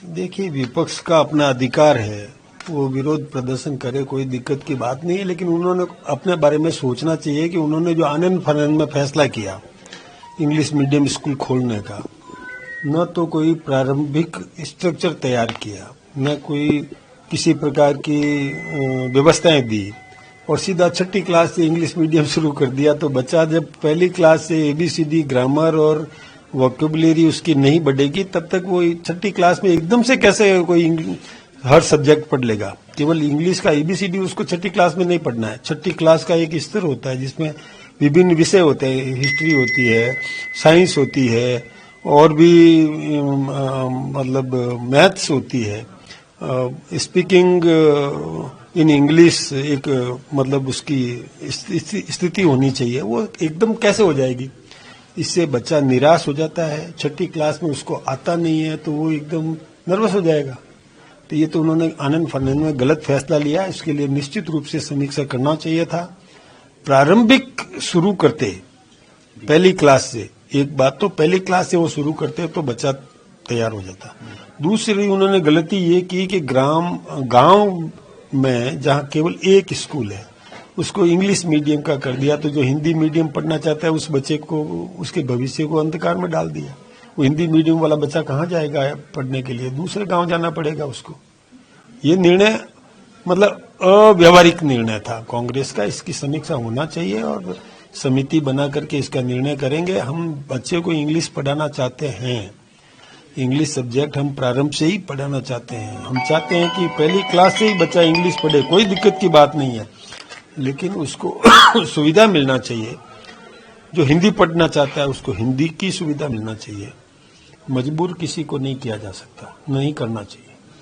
देखिए, विपक्ष का अपना अधिकार है, वो विरोध प्रदर्शन करे, कोई दिक्कत की बात नहीं है, लेकिन उन्होंने अपने बारे में सोचना चाहिए कि उन्होंने जो आनन फानन में फैसला किया इंग्लिश मीडियम स्कूल खोलने का, न तो कोई प्रारंभिक स्ट्रक्चर तैयार किया, न कोई किसी प्रकार की व्यवस्थाएं दी, और सीधा छठी क्लास से इंग्लिश मीडियम शुरू कर दिया। तो बच्चा जब पहली क्लास से ABCD ग्रामर और वोकेबुलरी उसकी नहीं बढ़ेगी, तब तक वो छठी क्लास में एकदम से कैसे कोई हर सब्जेक्ट पढ़ लेगा। केवल इंग्लिश का ABCD उसको छठी क्लास में नहीं पढ़ना है। छठी क्लास का एक स्तर होता है जिसमें विभिन्न विषय होते हैं, हिस्ट्री होती है, साइंस होती है, और भी मतलब मैथ्स होती है, स्पीकिंग इन इंग्लिश एक मतलब उसकी स्थिति होनी चाहिए। वो एकदम कैसे हो जाएगी? इससे बच्चा निराश हो जाता है। छठी क्लास में उसको आता नहीं है तो वो एकदम नर्वस हो जाएगा। तो ये तो उन्होंने आनन फानन में गलत फैसला लिया। इसके लिए निश्चित रूप से समीक्षा करना चाहिए था। प्रारंभिक शुरू करते पहली क्लास से, एक बात तो पहली क्लास से वो शुरू करते तो बच्चा तैयार हो जाता। दूसरी उन्होंने गलती ये की कि गांव में जहां केवल एक स्कूल है उसको इंग्लिश मीडियम का कर दिया, तो जो हिंदी मीडियम पढ़ना चाहता है उस बच्चे को, उसके भविष्य को अंधकार में डाल दिया। वो हिंदी मीडियम वाला बच्चा कहाँ जाएगा पढ़ने के लिए? दूसरे गांव जाना पड़ेगा उसको। ये निर्णय मतलब अव्यावहारिक निर्णय था कांग्रेस का। इसकी समीक्षा होना चाहिए और समिति बना करके इसका निर्णय करेंगे। हम बच्चे को इंग्लिश पढ़ाना चाहते हैं, इंग्लिश सब्जेक्ट हम प्रारंभ से ही पढ़ाना चाहते हैं। हम चाहते हैं कि पहली क्लास से ही बच्चा इंग्लिश पढ़े, कोई दिक्कत की बात नहीं है, लेकिन उसको सुविधा मिलना चाहिए। जो हिंदी पढ़ना चाहता है उसको हिंदी की सुविधा मिलना चाहिए। मजबूर किसी को नहीं किया जा सकता, नहीं करना चाहिए।